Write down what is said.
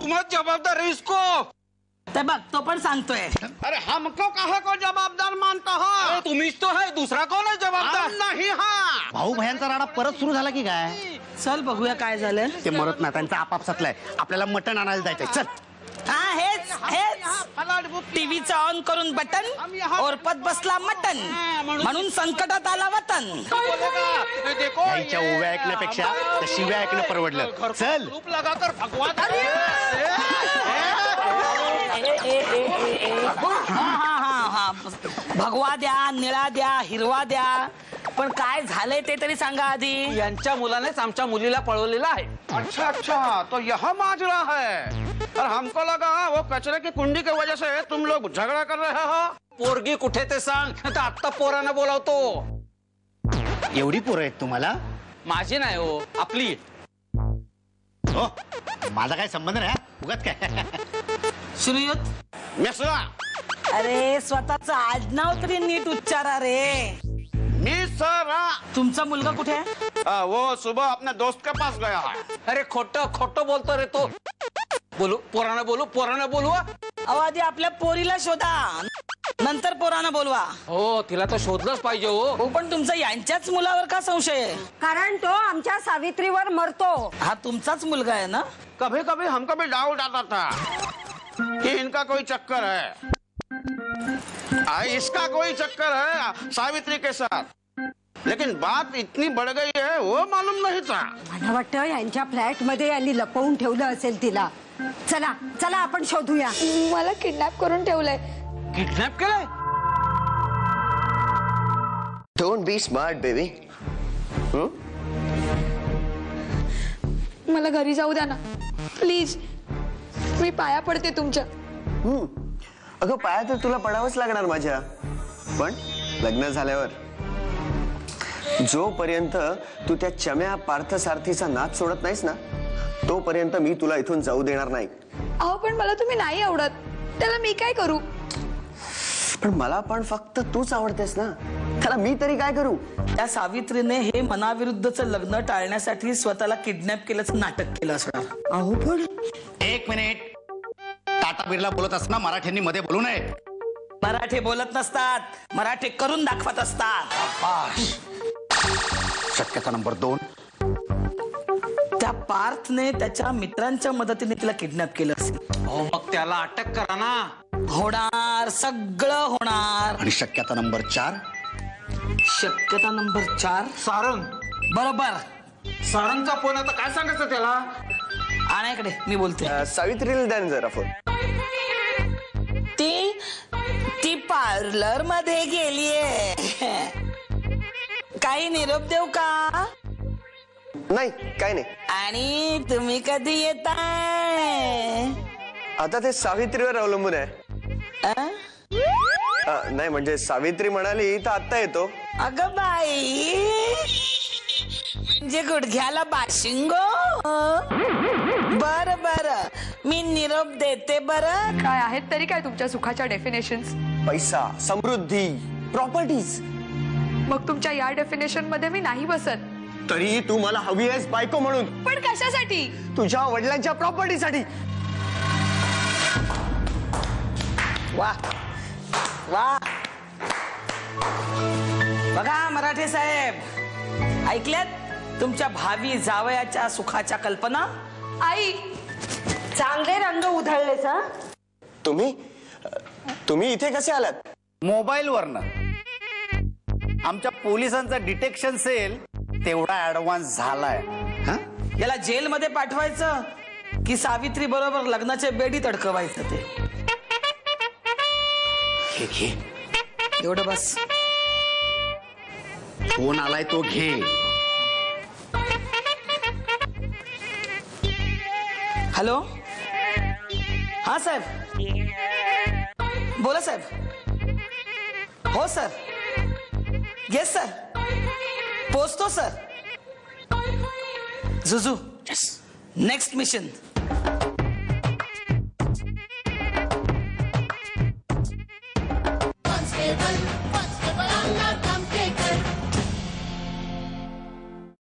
तुम्हारा जवाबदार है इसको। ते बघ तो पण सांगतोय। अरे हमको कहे को जवाबदार मानता हो? तुम्हीच तो है, दूसरा कौन है जवाबदार? नहीं हाँ। भाऊ भयांचा राडा परत सुरू झाला की काय? चल बघूया काय झालं ते मरत ना त्यांचा आपापसातलाय, आपल्याला मटण आणायला जायचंय, चल। हा हेच टीव्हीचा ऑन करून बटन ओरपत बसला मटन, म्हणून संकटात आला वतन। याच्या ओव्या ऐकण्यापेक्षा त्या शिव्या ऐकणं परवडलं, चल। रूप लगाकर भगवान भगवा द्या, निळा द्या, हिरवा द्या, पण काय झालंय ते तरी सांगा आधी। यांच्या मुलानेच आमच्या मुलीला पळवलेला आहे। अच्छा अच्छा, तो यह माजरा है। और हमको लगा वो कचरे की कुंडी की वजह से तुम लोग झगड़ा कर रहे हो। पोरगी कुठे ते सांग, नाही तर आत्ता पोरांना बोलावतो। एवढी पोरं आहेत तुम्हाला? माझी नाही हो, आपली। हो, माझा काय संबंध नाही, उगाच काय। श्रीयुत मिश्रा, अरे स्वतःच आडनाव तरी नीट उच्चारा रे। मिश्रा। तुमचा मुलगा कुठे आहे? वो सुबह अपने दोस्त के पास गया है। अरे खोटं खोटं बोलतो रे तो। बोलू पोरांना बोलू। अहो आधी आपल्या पोरीला शोधा, नंतर पोरांना बोलवा। हो, तिला तर शोधलंच पाहिजे हो। पण तुमचा यांच्याच मुलावर का संशय आहे? कारण तो आमच्या सावित्रीवर मरतो। हा तुमचाच मुलगा आहे ना? कभी कभी हमको भी डाउट आता था कि इनका कोई चक्कर है, इसका कोई चक्कर है सावित्री के साथ, लेकिन बात इतनी बढ़ गई है वो मालूम नहीं था। मला वाटतं यांच्या फ्लॅट मध्ये यांनी लपवून ठेवलं असेल तिला। चला चला आपण शोधूया। मला किडनॅप करून ठेवलंय। किडनॅप केलंय? Don't be smart, baby. मला घरी जाऊ द्या ना प्लीज, मी पाया पडते तुमच्या। अगं पाया तर तुला पडावंच लागणार माझ्या, पण लग्न झाल्यावर जोपर्यंत तू त्या चम्या पार्थसारथीचा नाद सोडत नाहीस ना, तोपर्यंत मी तुला इथून जाऊ देणार नाही। अहो पण मला तुम्ही नाही आवडत, त्याला मी काय करू? पण मला पण फक्त तूच आवडतेस ना, त्याला मी तरी काय करू? त्या सावित्रीने हे मनाविरुद्धचं लग्न टाळण्यासाठी स्वतःला किडनॅप केल्याचं नाटक केलं असणार। अहो पण एक मिनिट, टाटा बिर्ला बोलत असताना मराठ्यांनी मध्ये बोलू नये। मराठी बोलत नसतात, मराठी करून दाखवत असतात। शक्यता नंबर 2, त्या पार्थने त्याच्या मित्रांच्या मदतीने तिला किडनॅप केलं असेल। हो, मग त्याला अटक करा ना। होणार, सगळं होणार। आणि शक्यता नंबर 4, शक्यता नंबर 4 सारंग। बरोबर। सारंगचा फोन आता काय सांगायचं त्याला? आणा मी बोलते। सावित्रीला द्या ना जरा फोन। ती पार्लर मध्ये गेलीये, काही निरोप देऊ का? नाही काय नाही। आणि तुम्ही कधी येताय? आता ते सावित्रीवर अवलंबून आहे। नाही म्हणजे सावित्री म्हणाली तर आता येतो। अगं बाई, म्हणजे गुडघ्याला बाशिंगो? बर बर, मी निरोप देते बर। काय आहेत तरी काय तुमच्या सुखाच्या डेफिनेशन्स? पैसा, समृद्धी, प्रॉपर्टीज। मग तुमच्या या डेफिनेशन मध्ये मी नाही बसत। तरी तू मला हवी आहेस बायको म्हणून। पण कशासाठी? तुझ्या वडिलांच्या प्रॉपर्टीसाठी। वा वा, बघा मराठे साहेब, ऐकल्यात तुमच्या भावी जावयाच्या सुखाच्या कल्पना? आई, चांगले रंग उधळलेच हा। तुम्ही इथे कसे आलात? मोबाईल वरनं। आमच्या पोलिसांचा डिटेक्शन सेल तेवढा ऍडव्हान्स झालाय। याला जेल मध्ये पाठवायचं की सावित्री बरोबर लग्नाच्या बेडीत अडकवायचं? ते घे, एवढं बस। फोन आलाय तो घे। हॅलो, हा साहेब, बोला साहेब। हो सर, येस सर, पोचतो सर। जुजू, नेक्स्ट मिशन।